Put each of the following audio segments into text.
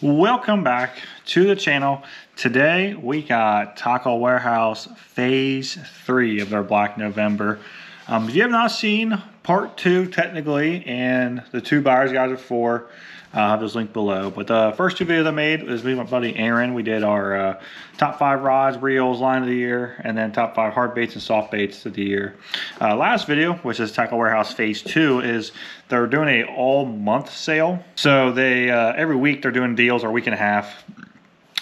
Welcome back to the channel. Today we got Tackle Warehouse Phase 3 of their Black November. If you have not seen part 2 technically, and the 2 buyers guides before, I'll have those linked below. But the first 2 videos I made was me and my buddy Aaron. We did our top 5 rods, reels, line of the year, and then top 5 hard baits and soft baits of the year. Last video, which is Tackle Warehouse Phase 2, is they're doing a all month sale. So they every week they're doing deals, or a week and a half.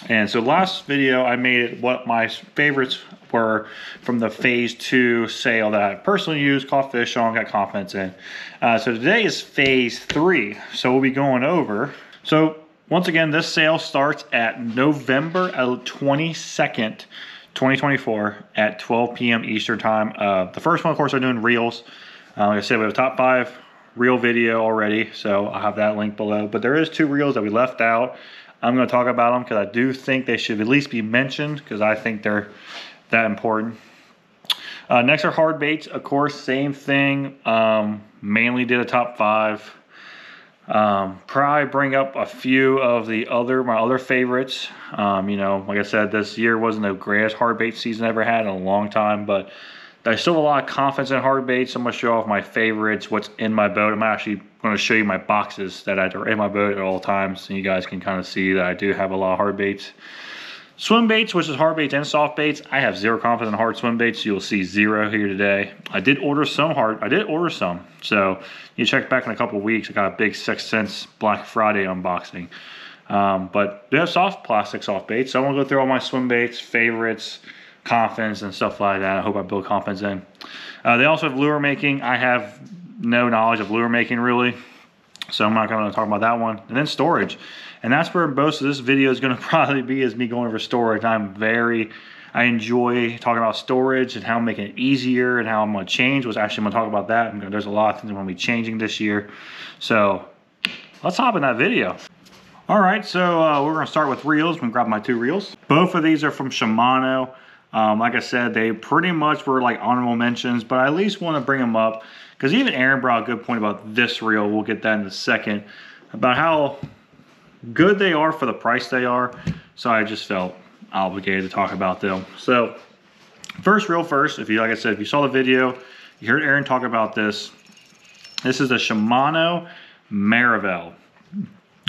And so last video I made what my favorites were from the Phase 2 sale that I personally used, caught fish on, got confidence in. So today is Phase 3. So we'll be going over. So once again, this sale starts at November 22nd, 2024 at 12 p.m. Eastern time. The first one, of course, I'm doing reels. Like I said, we have a top 5 reel video already, so I'll have that link below. But there is 2 reels that we left out. I'm going to talk about them because I do think they should at least be mentioned, because I think they're that important. Next are hard baits. Of course, same thing. Mainly did a top 5. Probably bring up a few of my other favorites. You know, like I said, this year wasn't the greatest hard bait season I ever had in a long time, but I still have a lot of confidence in hard baits. I'm going to show off my favorites, what's in my boat. I'm actually going to show you my boxes that are in my boat at all times, so you guys can kind of see that I do have a lot of hard baits. Swim baits, which is hard baits and soft baits. I have zero confidence in hard swim baits. You'll see 0 here today. I did order some. So you check back in a couple of weeks. I got a big 6 cents Black Friday unboxing. But they have plastic soft baits. So I'm gonna go through all my swim baits, favorites, confidence, and stuff like that. I hope I build confidence in. They also have lure making. I have no knowledge of lure making really, so I'm not gonna talk about that one. And then storage. And that's where most of this video is going to probably be, is me going over storage. I enjoy talking about storage and how I'm making it easier and how I'm going to change. Actually, I'm going to talk about that. There's a lot of things I'm going to be changing this year. So let's hop in that video. All right, so we're going to start with reels. I'm going to grab my 2 reels. Both of these are from Shimano. Like I said, they pretty much were like honorable mentions, but I at least want to bring them up because even Aaron brought a good point about this reel. We'll get that in a second, about how good they are for the price they are. So I just felt obligated to talk about them. So first reel first, like I said, if you saw the video, you heard Aaron talk about this. This is the Shimano Marivel.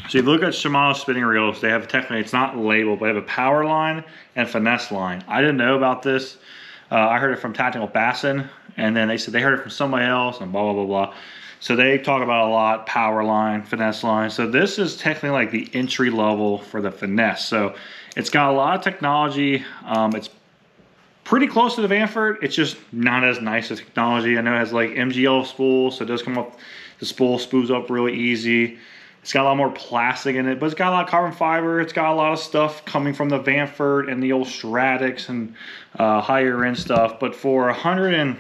So if you look at Shimano spinning reels, they have technically, it's not labeled, but they have a power line and finesse line. I didn't know about this. I heard it from Tactical Bassin, and then they said they heard it from somebody else, and blah, blah, blah, blah. So they talk about a lot, power line, finesse line. So this is technically like the entry level for the finesse. So it's got a lot of technology. It's pretty close to the Vanford. It's just not as nice as technology. I know it has like MGL spools, so it does come up, the spool spools up really easy. It's got a lot more plastic in it, but it's got a lot of carbon fiber. It's got a lot of stuff coming from the Vanford and the old Stratix and higher end stuff. But for I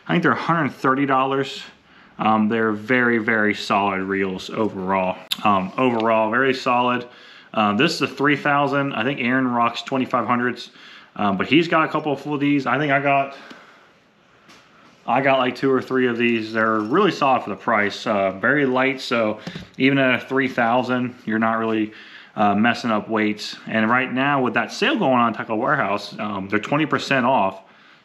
think they're $130. They're very, very solid reels overall. Very solid. This is a 3000. I think Aaron rocks 2500s, but he's got a couple of these. I think I got like 2 or 3 of these. They're really solid for the price. Very light, so even at a 3000, you're not really messing up weights. And right now with that sale going on at Tackle Warehouse, they're 20% off.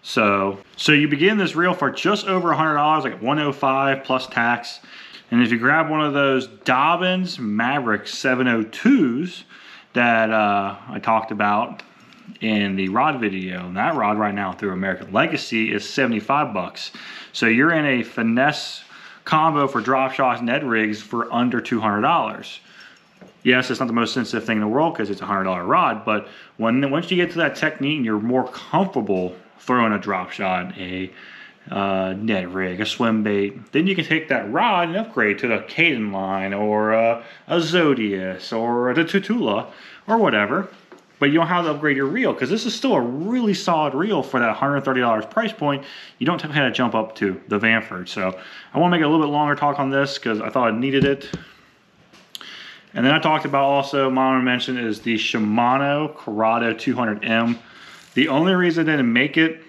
So you begin this reel for just over $100, like $105 plus tax. And if you grab one of those Dobyns Maverick 702s that I talked about in the rod video, and that rod right now through American Legacy is 75 bucks. So you're in a finesse combo for drop shots and Ned rigs for under $200. Yes, it's not the most sensitive thing in the world because it's a $100 rod, but once you get to that technique and you're more comfortable throwing a drop shot, a Ned rig, a swim bait, then you can take that rod and upgrade to the Caden line or a Zodius or the Tutula or whatever. But you don't have to upgrade your reel because this is still a really solid reel for that $130 price point. You don't have to jump up to the Vanford. So I want to make a little bit longer talk on this because I thought I needed it. And then I talked about also, my honorable mention is the Shimano Corrado 200M. The only reason I didn't make it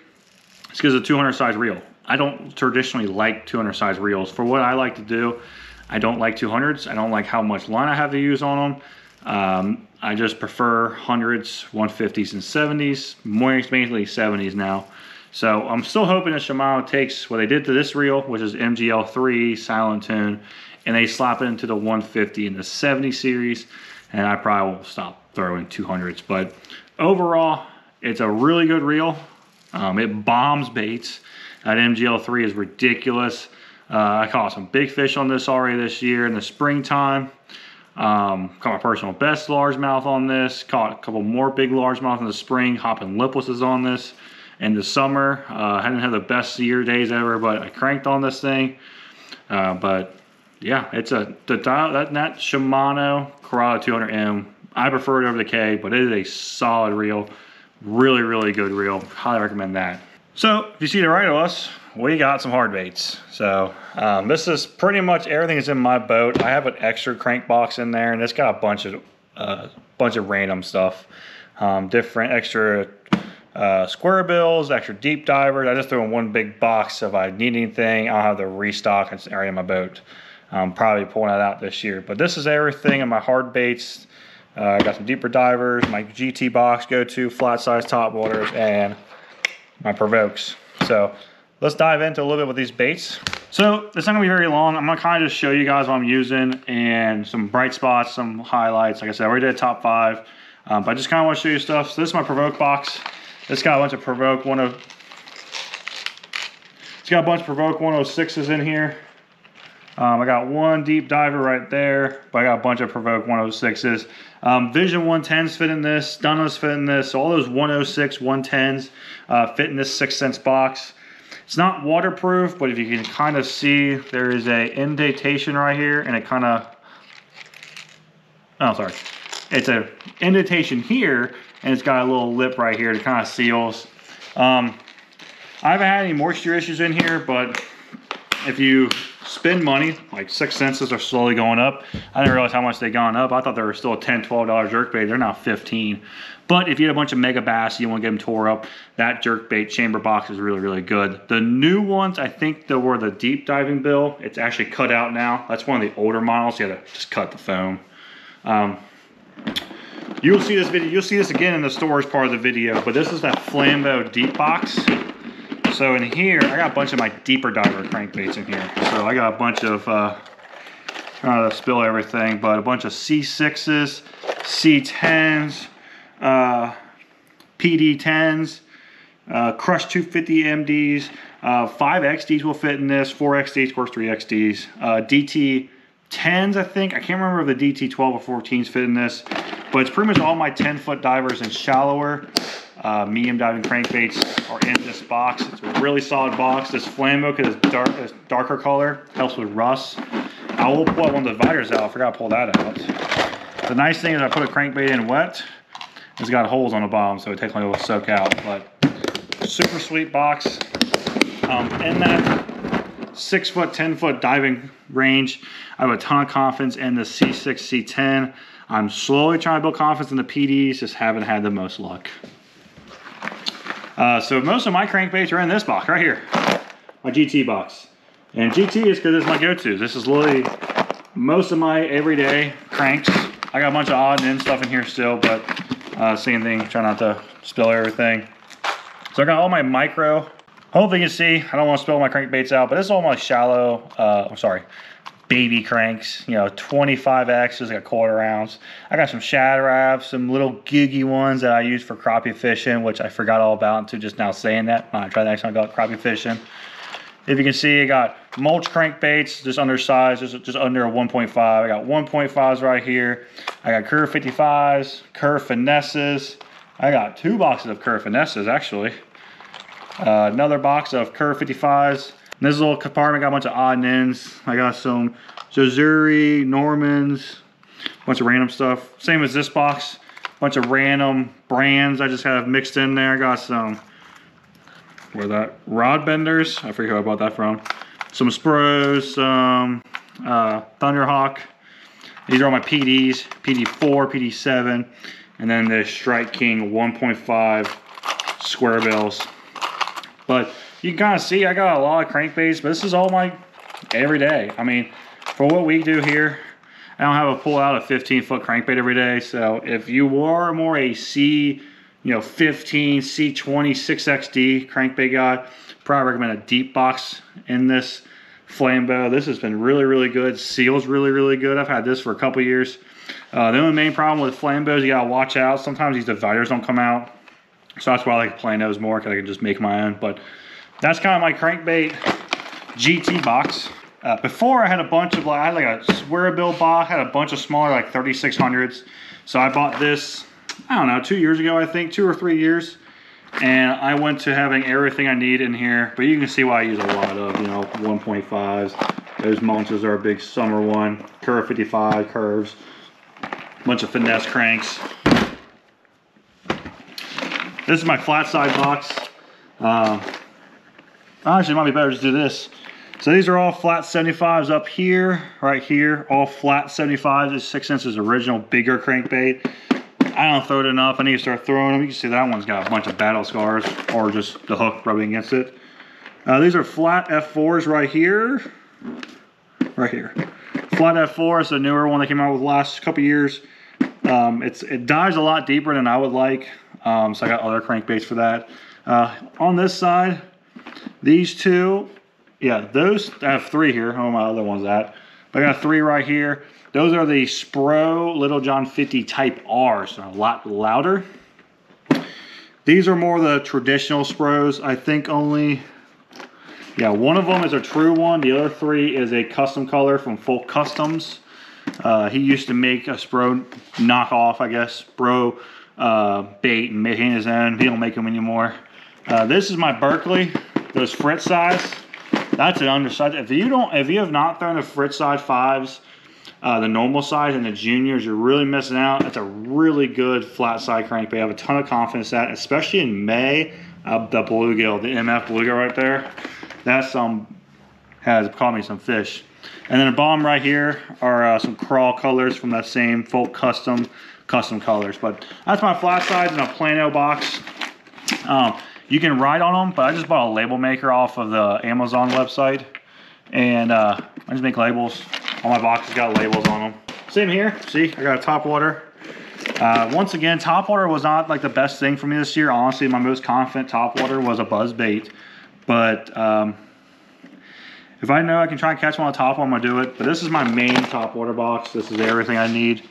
is because of the 200 size reel. I don't traditionally like 200 size reels. For what I like to do, I don't like 200s. I don't like how much line I have to use on them. I just prefer hundreds, 150s, and 70s. More mainly 70s now. So I'm still hoping that Shimano takes what they did to this reel, which is MGL3 silent tune, and they slap it into the 150 in the 70 series, and I probably will stop throwing 200s. But overall, it's a really good reel. It bombs baits. That MGL3 is ridiculous. I caught some big fish on this already this year in the springtime. Caught my personal best largemouth on this. Caught a couple more big largemouth in the spring. Hopping lipless is on this. In the summer, I hadn't had the best year days ever, but I cranked on this thing. But yeah, it's that Shimano Corrado 200M. I prefer it over the K, but it is a solid reel. Really, really good reel. Highly recommend that. So if you see to the right of us, we got some hard baits. So this is pretty much everything that's in my boat. I have an extra crank box in there, and it's got a bunch of random stuff. Different extra square bills, extra deep divers. I just threw in one big box. So if I need anything, I'll have to restock. It's already in my boat. I'm probably pulling that out this year. But this is everything in my hard baits. I got some deeper divers, my GT box go-to, flat size top waters, and my provokes. So let's dive into a little bit with these baits. So it's not gonna be very long. I'm gonna kind of just show you guys what I'm using and some bright spots, some highlights. Like I said, I already did a top 5, but I just kind of want to show you stuff. So this is my provoke box. It's got a bunch of provoke 106s in here. I got one deep diver right there, but I got a bunch of provoke 106s. Vision 110s fit in this, Dunnos fit in this, so all those 106, 110s fit in this 6 cents box. It's not waterproof, but if you can kind of see, there is a indentation right here, and it kind of, oh sorry, it's a indentation here, and it's got a little lip right here that kind of seals. I haven't had any moisture issues in here, but if you spend money, like 6 cents are slowly going up. I didn't realize how much they've gone up. I thought they were still a $10, $12 jerkbait. They're now 15. But if you had a bunch of mega bass, you want to get them tore up, that jerkbait chamber box is really, really good. The new ones, I think they were the deep diving bill. It's actually cut out now. That's one of the older models. You have to just cut the foam. You'll see this video. You'll see this again in the storage part of the video. But this is that Flambeau deep box. So in here, I got a bunch of my deeper diver crankbaits in here. So I got a bunch of, trying to spill everything, but a bunch of C6s, C10s, PD10s, Crush 250 MDs, 5 XDs will fit in this, 4 XDs, of course 3 XDs, DT10s I think. I can't remember if the DT12 or 14s fit in this, but it's pretty much all my 10-foot divers and shallower. Medium diving crankbaits are in this box. It's a really solid box. This Flambeau, because it's darker color, helps with rust. I will pull one of the dividers out. I forgot to pull that out. The nice thing is I put a crankbait in wet. It's got holes on the bottom, so it takes a little soak out. But super sweet box. In that 6-foot, 10-foot diving range, I have a ton of confidence in the C6, C10. I'm slowly trying to build confidence in the PDs, just haven't had the most luck. So most of my crankbaits are in this box right here, my GT box. And GT is because it's my go-to. This is literally most of my everyday cranks. I got a bunch of odd and end stuff in here still, but same thing, try not to spill everything. So I got all my micro. Hopefully you can see, I don't want to spill my crankbaits out, but this is all my shallow, baby cranks, you know, 25X, just like 1/4 ounce. I got some Shad Raps, some little giggy ones that I use for crappie fishing, which I forgot all about until just now saying that. I tried the next time I got crappie fishing. If you can see, I got mulch crankbaits, just undersized, just under a 1.5. I got 1.5s right here. I got Curve 55s, Curve Finesses. I got 2 boxes of Curve Finesses, actually. Another box of Curve 55s. In this little compartment, I got a bunch of odd and ends. I got some Zazuri, Normans, a bunch of random stuff. Same as this box, a bunch of random brands I just have mixed in there. I got some, rod benders. I forget who I bought that from. Some Spros, some Thunderhawk. These are all my PDs, PD4, PD7, and then the Strike King 1.5 square bills. But you can kind of see I got a lot of crankbaits, but this is all my everyday. I mean, for what we do here, I don't have a pull out a 15-foot crankbait every day. So if you are more a C, 15, C20, 6XD crankbait guy, probably recommend a deep box in this Flambeau. This has been really, really good. Seals really, really good. I've had this for a couple years. The only main problem with Flambeaus, you gotta watch out. Sometimes these dividers don't come out. So that's why I like playing those more, because I can just make my own. But that's kind of my crankbait GT box. Before I had a bunch of, I had like a square bill box, had a bunch of smaller like 3600s. So I bought this, I don't know, 2 years ago, I think, 2 or 3 years. And I went to having everything I need in here. But you can see why I use a lot of, 1.5s. Those monsters are a big summer one. Curve 55, curves. Bunch of finesse cranks. This is my flat side box. Actually, it might be better to do this. So these are all flat 75s up here, right here. All flat 75s. This 6 inches original, bigger crankbait. I don't throw it enough. I need to start throwing them. You can see that one's got a bunch of battle scars, or just the hook rubbing against it. These are flat F4s right here. Right here. Flat F4 is the newer one that came out with the last couple years. It dives a lot deeper than I would like. So I got other crankbaits for that. On this side, these two, yeah, those, I have 3 here. I don't know my other one's at. But I got 3 right here. Those are the Spro Little John 50 Type R, so a lot louder. These are more the traditional Spros. I think only, yeah, one of them is a true one. The other 3 is a custom color from Folk Customs. He used to make a Spro knockoff, I guess, Spro bait and made his own. He don't make them anymore. This is my Berkeley, those Fritz size. That's an undersized. If you have not thrown the Fritz size 5s, the normal size and the juniors, you're really missing out. It's a really good flat side crankbait. I have a ton of confidence in that, especially in May. The bluegill, the MF bluegill right there, that's has caught me some fish. And then the bottom right here are some crawl colors from that same Folk custom colors. But that's my flat sides in a Plano box. You can write on them, but I just bought a label maker off of the Amazon website, and I just make labels. All my boxes got labels on them. Same here. See, I got a topwater. Once again, topwater was not like the best thing for me this year. Honestly, my most confident topwater was a buzz bait. But if I know I can try and catch one on top, I'm gonna do it. But this is my main topwater box. This is everything I need.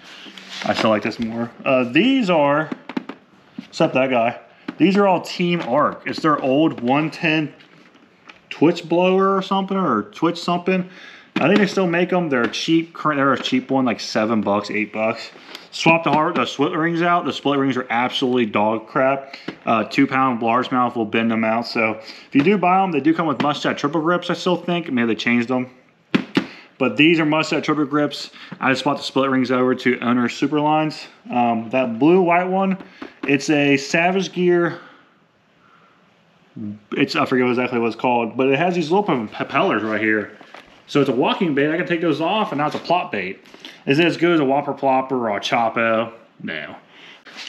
I still like this more. These are, except that guy, these are all Team Arc. It's their old 110 Twitch blower or something, or Twitch something. I think they still make them. They're cheap. They're a cheap one, like $7, $8. Swap the split rings out. The split rings are absolutely dog crap. 2-pound largemouth will bend them out. So if you do buy them, they do come with must-have triple grips, I still think. Maybe they changed them. But these are must-have triple grips. I just bought the split rings over to Owner Superlines. That blue-white one, it's a Savage Gear. I forget exactly what it's called, but it has these little propellers right here. So it's a walking bait. I can take those off, and now it's a plop bait. Is it as good as a Whopper Plopper or a Chopo? No.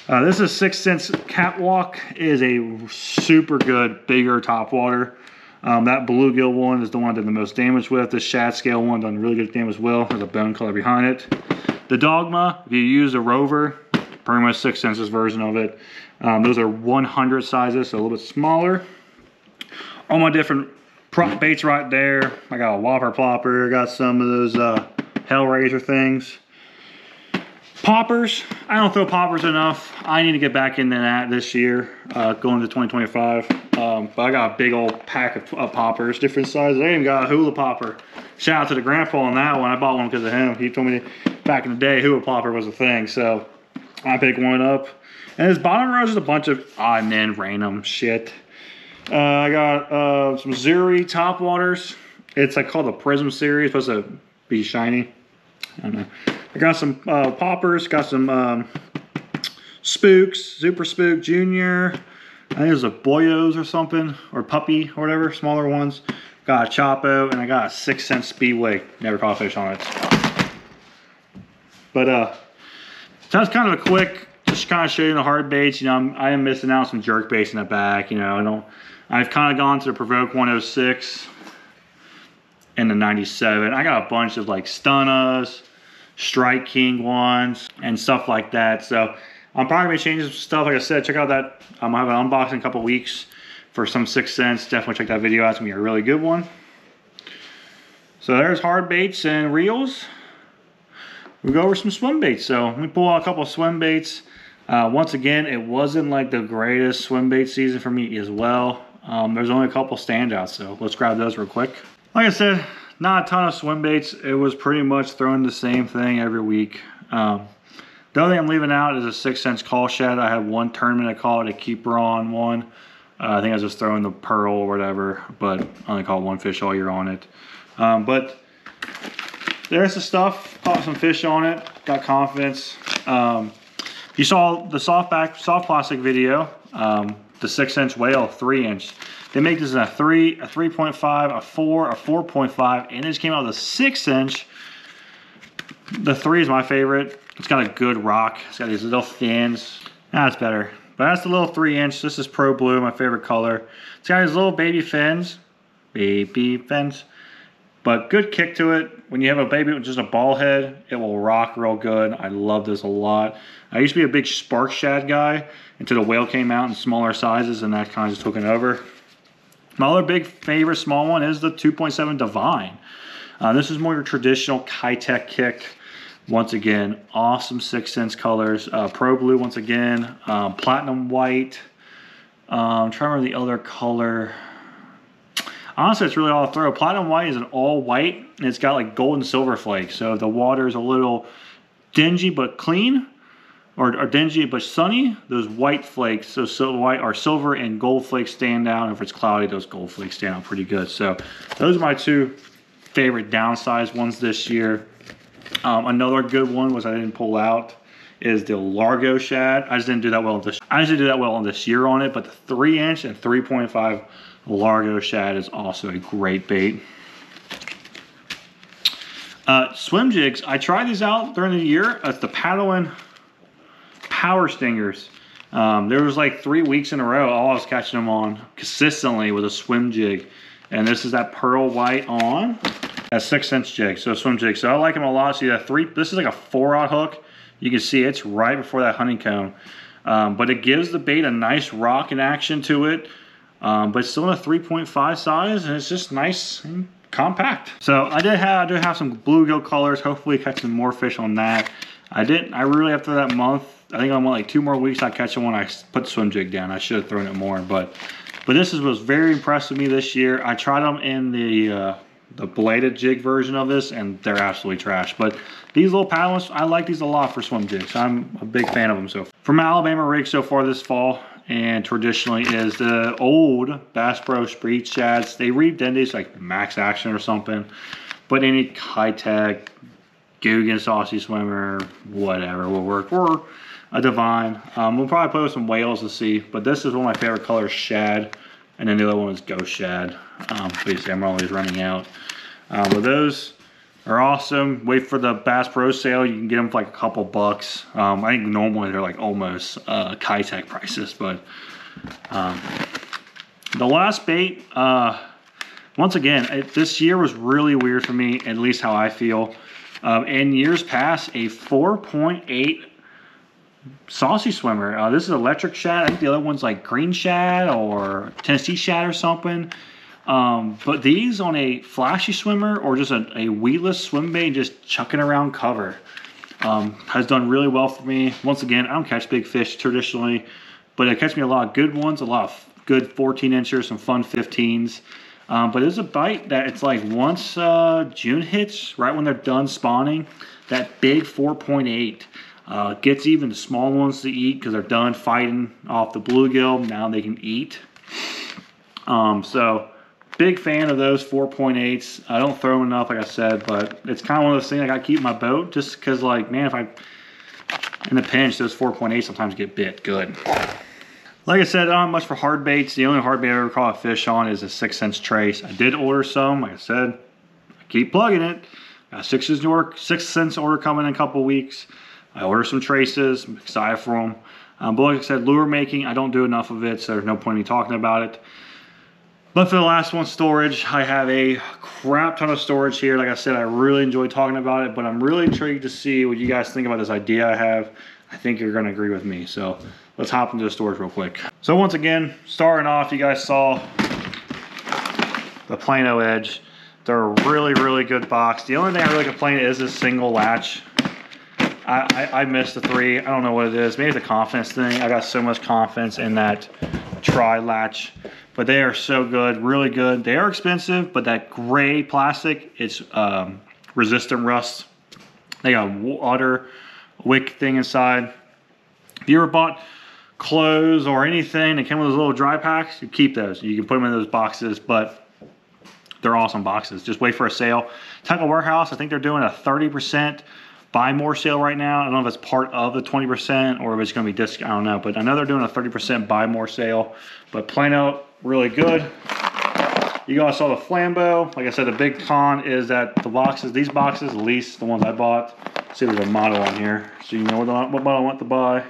This is 6 cents Catwalk. It is a super good, bigger topwater. That bluegill one is the one I did the most damage with. This shad scale one done really good damage as well. There's a bone color behind it. The Dogma, if you use a Rover, pretty much 6 cents version of it. Those are 100 sizes, so a little bit smaller. All my different prop baits right there. I got a Whopper Plopper. I got some of those Hellraiser things. Poppers. I don't throw poppers enough. I need to get back into that this year, going to 2025. But I got a big old pack of poppers, different sizes. I even got a hula popper. Shout out to the grandpa on that one. I bought one because of him. He told me back in the day hula popper was a thing, so I picked one up. And this bottom row is a bunch of odd and end random shit. I got some Zuri topwaters. It's like called the Prism series. It's supposed to be shiny. I don't know. I got some poppers. Got some spooks. Super Spook Junior. I think it was a Boyos or something, or Puppy or whatever. Smaller ones. Got a Chopo, and I got a 6 cent Speedway. Never caught a fish on it. But so that's kind of a quick, just kind of show you the hard baits. You know, I am missing out on some jerk baits in the back. You know, I've kind of gone to the Provoke 106 and the 97. I got a bunch of like Stunnas, Strike King ones and stuff like that. So I'm probably gonna change some stuff. Like I said, check out that. I'm gonna have an unboxing in a couple weeks for some 6th Sense. Definitely check that video out. It's gonna be a really good one. So there's hard baits and reels. We'll go over some swim baits. So let me pull out a couple of swim baits. Once again, it wasn't like the greatest swim bait season for me as well. There's only a couple standouts, so let's grab those real quick. Like I said, not a ton of swim baits. It was pretty much throwing the same thing every week. The only thing I'm leaving out is a 6th Sense call shad. I had one tournament I caught a keeper on one. I think I was just throwing the pearl or whatever, but I only caught one fish all year on it. But there's the stuff. Caught some fish on it. Got confidence. You saw the soft plastic video. The 6-inch whale 3-inch. They make this in a 3, a 3.5, a 4, a 4.5, and it just came out with a 6-inch. The 3 is my favorite. It's got a good rock. It's got these little fins. That's better. But that's the little 3-inch. This is Pro Blue, my favorite color. It's got these little baby fins. Baby fins. But good kick to it. When you have a baby with just a ball head, it will rock real good. I love this a lot. I used to be a big spark shad guy until the whale came out in smaller sizes, and that kind of just took it over. My other big favorite small one is the 2.7 Divine. This is more your traditional high-tech kick. Once again, awesome 6th Sense colors. Pro Blue once again. Platinum White. I'm trying to remember the other color. Honestly, it's really all throw. Platinum White is an all white, and it's got like gold and silver flakes. So the water is a little dingy but clean, or dingy but sunny. Those white flakes, so white or silver and gold flakes stand out. If it's cloudy, those gold flakes stand out pretty good. So those are my 2 favorite downsized ones this year. Another good one was I didn't pull out is the Largo shad. I just didn't do that well on this year on it, but the 3-inch and 3.5 Largo shad is also a great bait. Swim jigs, I tried these out during the year. It's the Paddling Power Stingers. There was like 3 weeks in a row, all I was catching them on consistently with a swim jig. And this is that pearl white on a 6-inch jig, so a swim jig. So I like them a lot. See that this is like a 4-aught hook. You can see it's right before that honeycomb. But it gives the bait a nice rock and action to it. But it's still in a 3.5 size, and it's just nice and compact. So I do have some bluegill colors. Hopefully catch some more fish on that. I really, after that month, I think I want like 2 more weeks, I catch them when I put the swim jig down. I should have thrown it more, but this was very impressed with me this year. I tried them in the bladed jig version of this, and they're absolutely trash. But these little paddles, I like these a lot for swim jigs. I'm a big fan of them. So from Alabama rig so far this fall, and traditionally is the old Bass Pro Speed Shads. They redid these like Max Action or something, but any high-tech Guggen Saucy Swimmer, whatever will work, or a Divine. We'll probably play with some whales to see, but this is one of my favorite colors, shad, and then the other one is Ghost Shad. Basically, I'm always running out. But those are awesome. Wait for the Bass Pro sale. You can get them for like a couple bucks. I think normally they're like almost Kitech prices, but the last bait, once again, this year was really weird for me, at least how I feel. In years past, a 4.8 Saucy Swimmer. This is electric shad. I think the other one's like green shad or Tennessee shad or something. But these on a flashy swimmer or just a weedless swim bait, just chucking around cover, has done really well for me. Once again, I don't catch big fish traditionally, but I catch me a lot of good ones, a lot of good 14-inchers, some fun 15s. But it's a bite that it's like once June hits, right when they're done spawning, that big 4.8 gets even the small ones to eat because they're done fighting off the bluegill. Now they can eat. So big fan of those 4.8s. I don't throw them enough, like I said, but it's kind of one of those things I got to keep in my boat just because, like, man, if I in the pinch, those 4.8 sometimes get bit good. Like I said, I don't have much for hard baits. The only hard bait I ever caught a fish on is a 6-inch trace. I did order some. Like I said, I keep plugging it. Got a 6-inch order coming in a couple weeks. I ordered some traces. I'm excited for them. But like I said, lure making, I don't do enough of it, so there's no point in me talking about it. But for the last one, storage, I have a crap ton of storage here. Like I said, I really enjoy talking about it, but I'm really intrigued to see what you guys think about this idea I have. I think you're gonna agree with me. So let's hop into the storage real quick. So once again, starting off, you guys saw the Plano Edge. They're a really, really good box. The only thing I really complain is this single latch. I missed the 3. I don't know what it is. Maybe it's a confidence thing. I got so much confidence in that tri-latch. But they are so good, really good. They are expensive, but that gray plastic, it's resistant rust. They got a water wick thing inside. If you ever bought clothes or anything that came with those little dry packs, you keep those. You can put them in those boxes, but they're awesome boxes. Just wait for a sale. Tackle Warehouse, I think they're doing a 30% buy more sale right now. I don't know if it's part of the 20% or if it's going to be discount. I don't know, but I know they're doing a 30% buy more sale. But Plano, really good. You guys saw the Flambeau. Like I said, the big con is that the boxes, these boxes, at least the ones I bought. Let's see, there's a model on here, so you know what model I want to buy.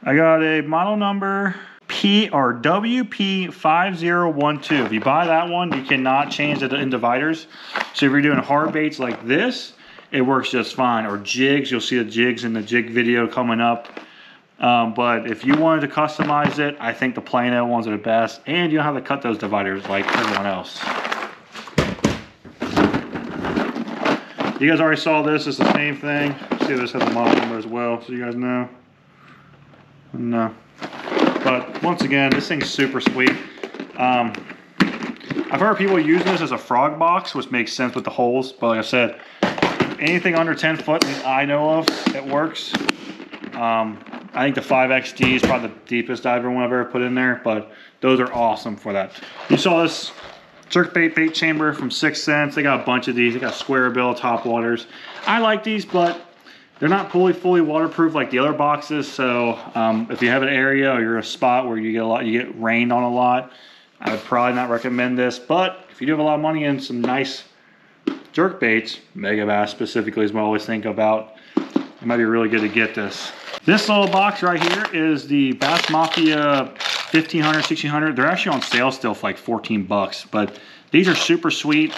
I got a model number WP5012. If you buy that one, you cannot change it in dividers. So if you're doing hard baits like this, it works just fine. Or jigs, you'll see the jigs in the jig video coming up. But if you wanted to customize it, I think the Plano ones are the best. And you don't have to cut those dividers like everyone else. You guys already saw this. It's the same thing. See, this has a model number as well, so you guys know. No. But once again, this thing's super sweet. I've heard people using this as a frog box, which makes sense with the holes. But like I said, anything under 10 foot that I know of, it works. I think the 5XD is probably the deepest diver one I've ever put in there, but those are awesome for that. You saw this jerkbait bait chamber from 6 cents. They got a bunch of these. They got square bill, top waters. I like these, but they're not fully waterproof like the other boxes. So if you have an area or you're in a spot where you get rained on a lot, I would probably not recommend this. But if you do have a lot of money in some nice jerk baits, mega bass specifically is what I always think about. It might be really good to get this. This little box right here is the Bass Mafia 1500, 1600. They're actually on sale still for like 14 bucks, but these are super sweet.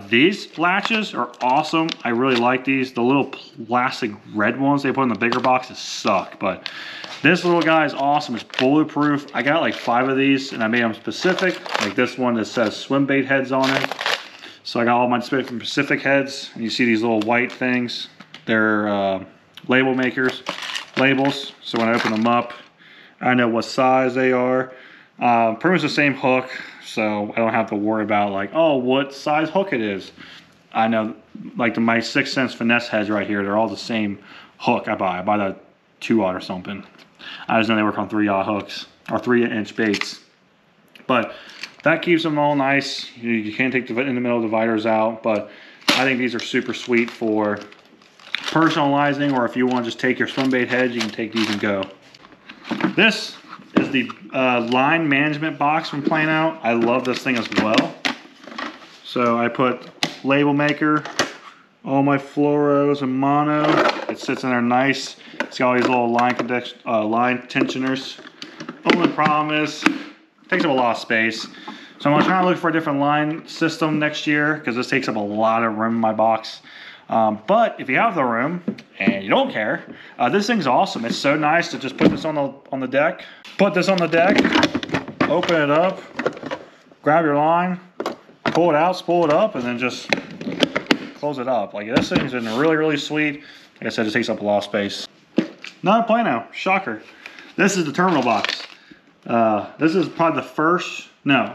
These latches are awesome. I really like these. The little plastic red ones they put in the bigger boxes suck, but this little guy is awesome. It's bulletproof. I got like 5 of these and I made them specific. Like this one that says swim bait heads on it. So I got all my different Pacific heads. And you see these little white things. They're label makers. Labels, so when I open them up, I know what size they are. Pretty much the same hook, so I don't have to worry about like, oh, what size hook it is. I know, like my 6 cents finesse heads right here, they're all the same hook I buy. I buy the 2/0 or something. I just know they work on 3/0 hooks or 3-inch baits. But that keeps them all nice. You can't take the in the middle dividers out, but I think these are super sweet for personalizing, or if you want to just take your swim bait heads, you can take these and go. This is the line management box from Plano. I love this thing as well. So I put label maker, all my fluoros and mono. It sits in there nice. It's got all these little line tensioners. Only problem is, it takes up a lot of space. So I'm trying to look for a different line system next year because this takes up a lot of room in my box. But if you have the room and you don't care, this thing's awesome. It's so nice to just put this on the deck. Put this on the deck, open it up, grab your line, pull it out, spool it up, and then just close it up. Like this thing's been really, really sweet. Like I said, it takes up a lot of space. Not Plano, shocker. This is the terminal box. This is probably the first, no,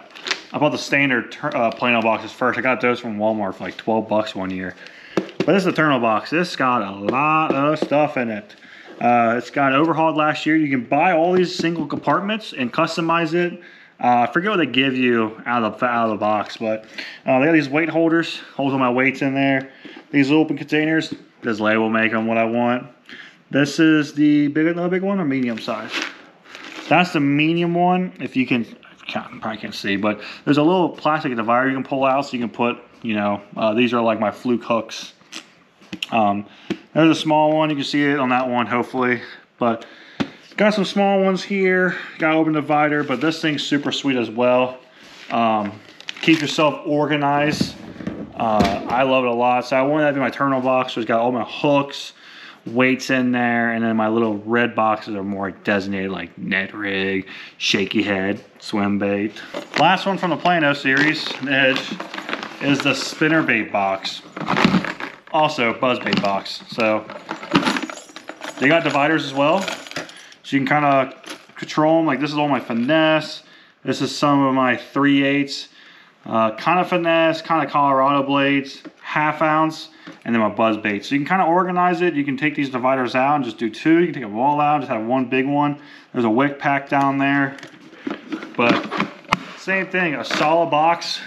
I bought the standard Plano boxes first. I got those from Walmart for like 12 bucks one year. But this is the terminal box. This got a lot of stuff in it. It's got overhauled last year. You can buy all these single compartments and customize it. I forget what they give you out of the box, but they got these weight holders. Holds all my weights in there. These open containers. This label make them what I want. This is the another big one or medium size. That's the medium one. If you can, probably can't see, but there's a little plastic divider you can pull out, so you can put, you know, these are like my fluke hooks. There's a small one. You can see it on that one, hopefully. But got some small ones here. Got open divider, but this thing's super sweet as well. Keep yourself organized. I love it a lot. So I wanted that to be my terminal box. So it's got all my hooks, weights in there, and then my little red boxes are more designated like net rig, shaky head, swim bait. Last one from the Plano series, Edge, is the spinner bait box. Also buzz bait box. So they got dividers as well. So you can kind of control them. Like this is all my finesse. This is some of my 3/8. Kind of finesse, kind of Colorado blades, 1/2 ounce, and then my buzz bait. So you can kind of organize it. You can take these dividers out and just do 2. You can take them all out, just have one big one. There's a wick pack down there. But same thing, a solid box.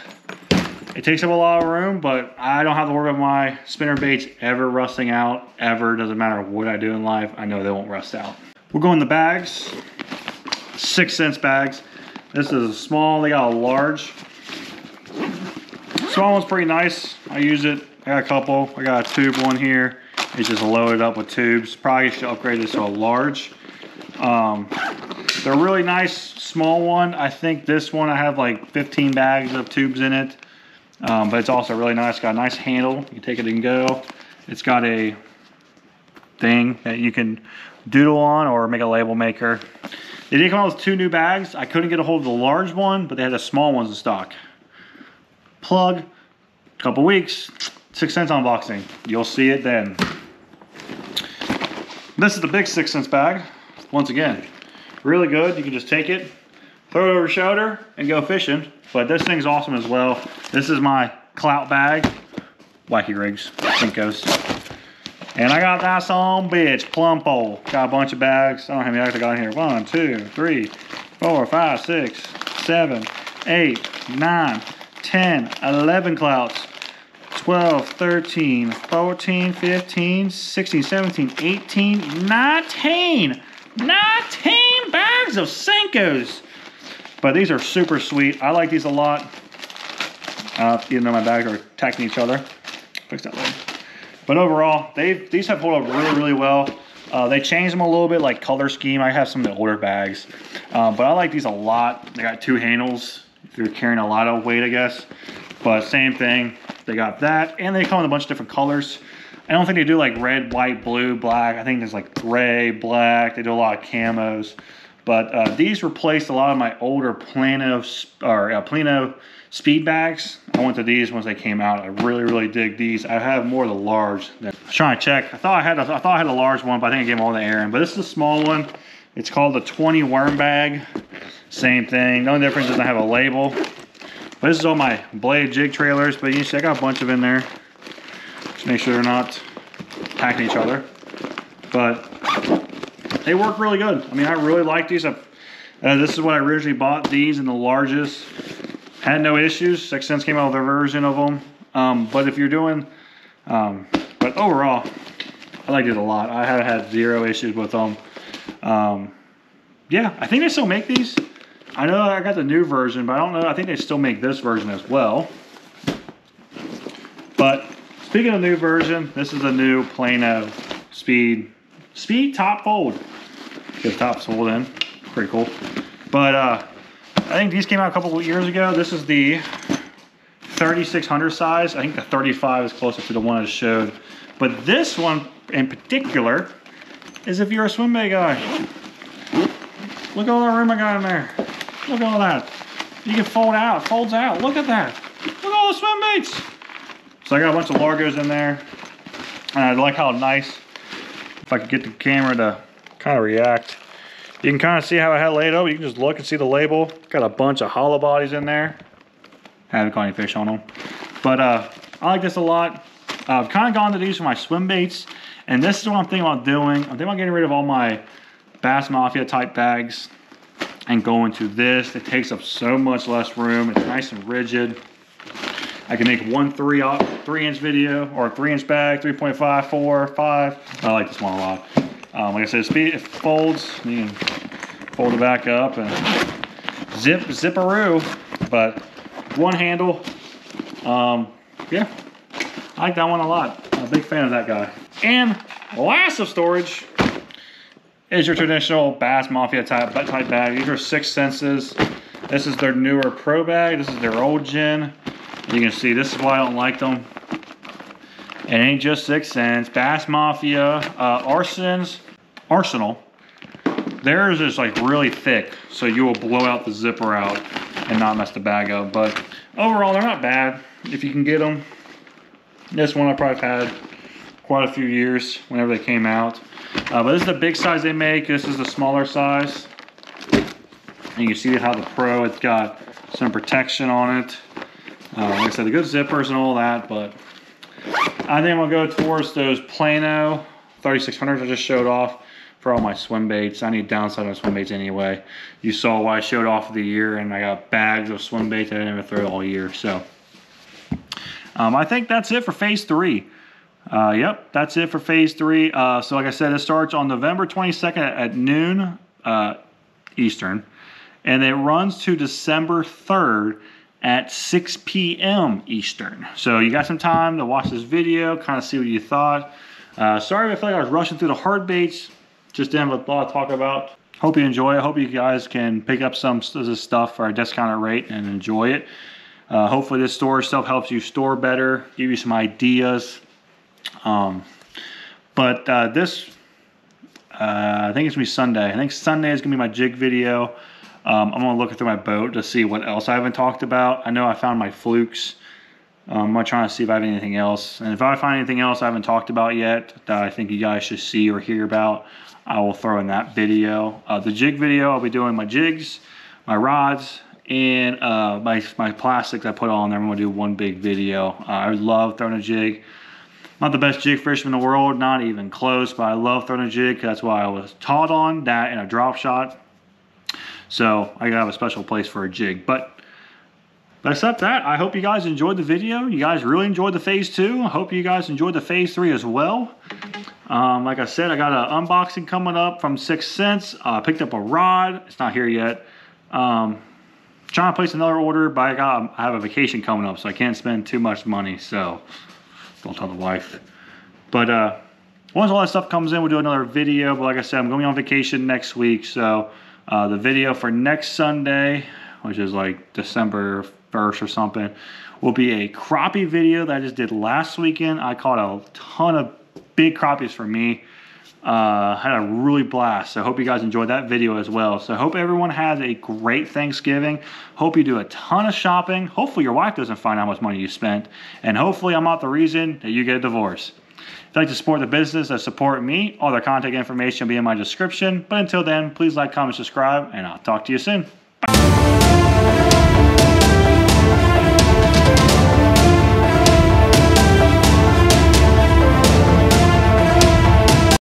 It takes up a lot of room, but I don't have to worry about my spinner baits ever rusting out, ever. Doesn't matter what I do in life, I know they won't rust out. We'll go in the bags, 6 cents bags. This is a small, they got a large. Small one's pretty nice. I use it. I got a couple. I got a tube one here. It's just loaded up with tubes. Probably should upgrade this to a large. They're really nice. Small one. I think this one I have like 15 bags of tubes in it. But it's also really nice. Got a nice handle. You can take it and go. It's got a thing that you can doodle on or make a label maker. They did come out with 2 new bags. I couldn't get a hold of the large one, but they had the small ones in stock. Plug, a couple weeks, 6 cents unboxing. You'll see it then. This is the big 6 cents bag. Once again, really good. You can just take it, throw it over your shoulder, and go fishing. But this thing's awesome as well. This is my clout bag, Wacky Rigs, Cinco's. And I got that some bitch, plum pole. Got a bunch of bags. I don't know how many bags I got in here. 1, 2, 3, 4, 5, 6, 7, 8, 9, 10, 11 clouts, 12, 13, 14, 15, 16, 17, 18, 19 bags of Cinco's. But these are super sweet. I like these a lot. Even though my bags are attacking each other. Fix that later. But overall, these have held up really, really well. They changed them a little bit, like color scheme. I have some of the older bags. But I like these a lot. They got 2 handles. If you're carrying a lot of weight, I guess. But same thing, they got that, and they come in a bunch of different colors. I don't think they do like red, white, blue, black. I think there's like gray, black. They do a lot of camos. But these replaced a lot of my older Plano speed bags. I went to these once they came out. I really, really dig these. I have more of the large. I was trying to check. I thought I had a large one, but I think I gave them all the air in. But this is a small one. It's called the 20 worm bag. Same thing. The only difference is I have a label. But this is all my blade jig trailers. But you see, I got a bunch of in there. Just make sure they're not attacking each other. But they work really good. I mean, I really like these. This is what I originally bought these in the largest. Had no issues. 6 cents came out with a version of them. But if you're doing, but overall, I like it a lot. I have had 0 issues with them. Yeah, I think they still make these. I know I got the new version, but I don't know. I think they still make this version as well. But speaking of new version, this is a new Plano speed top fold. Get the tops fold in. Pretty cool. But I think these came out a couple of years ago. This is the 3600 size. I think the 35 is closer to the one I showed. But this one in particular is if you're a swim bait guy. Look at all that room I got in there. Look at all that. You can fold out, folds out. Look at that. Look at all the swim baits. So I got a bunch of Largos in there. And I like how nice, if I could get the camera to kind of react. You can kind of see how I had it laid out. You can just look and see the label. Got a bunch of hollow bodies in there. Haven't caught any fish on them. But I like this a lot. I've kind of gone to these for my swim baits. And this is what I'm thinking about doing. I'm thinking about getting rid of all my Bass Mafia type bags and going to this. It takes up so much less room. It's nice and rigid. I can make one 3-inch video or a 3-inch bag, 3.5, 4, 5. I like this one a lot. Like I said, it folds. You can fold it back up and zip-a-roo. But one handle. Yeah, I like that one a lot. I'm a big fan of that guy. And last of storage is your traditional Bass Mafia type bag. These are 6 senses. This is their newer Pro bag. This is their old gen. You can see this is why I don't like them. It ain't just 6 cents. Bass Mafia, Arsenal. Theirs is like really thick, so you will blow out the zipper out and not mess the bag up. But overall, they're not bad if you can get them. This one I probably had quite a few years whenever they came out. But this is the big size they make. This is the smaller size. And you can see how the Pro, it's got some protection on it. Like I said, the good zippers and all that, but I think I'm gonna go towards those Plano 3600s I just showed off for all my swim baits. I need downside on swim baits anyway. You saw why I showed off of the year, and I got bags of swim baits that I never throw all year. So I think that's it for phase 3. Yep, that's it for phase 3. So like I said, it starts on November 22nd at noon Eastern, and it runs to December 3rd at 6 p.m. Eastern. So you got some time to watch this video, kind of see what you thought. Sorry if I feel like I was rushing through the hard baits. Just didn't have a lot to talk about. Hope you enjoy it. Hope you guys can pick up some of this stuff for a discounted rate and enjoy it. Hopefully this storage stuff helps you store better, give you some ideas. I think it's gonna be Sunday. I think Sunday is gonna be my jig video. I'm gonna look through my boat to see what else I haven't talked about. I know I found my flukes. I'm gonna try to see if I have anything else. And if I find anything else I haven't talked about yet that I think you guys should see or hear about, I will throw in that video. The jig video, I'll be doing my jigs, my rods, and my plastics I put on there. I'm gonna do one big video. I love throwing a jig. Not the best jig fisherman in the world, not even close, but I love throwing a jig. That's why I was taught on that in a drop shot. So I gotta have a special place for a jig. But except that, I hope you guys enjoyed the video. You guys really enjoyed the phase 2. I hope you guys enjoyed the phase 3 as well. Like I said, I got an unboxing coming up from 6 cents. I picked up a rod. It's not here yet. Trying to place another order, but I have a vacation coming up, so I can't spend too much money. So don't tell the wife. But once all that stuff comes in, we'll do another video. But like I said, I'm going to be on vacation next week, so the video for next Sunday, which is like December 1st or something, will be a crappie video that I just did last weekend. I caught a ton of big crappies for me. Had a really blast. So I hope you guys enjoyed that video as well. So I hope everyone has a great Thanksgiving. Hope you do a ton of shopping. Hopefully your wife doesn't find out how much money you spent. And hopefully I'm not the reason that you get a divorce. If you'd like to support the business that support me, all their contact information will be in my description. But until then, please like, comment, subscribe, and I'll talk to you soon.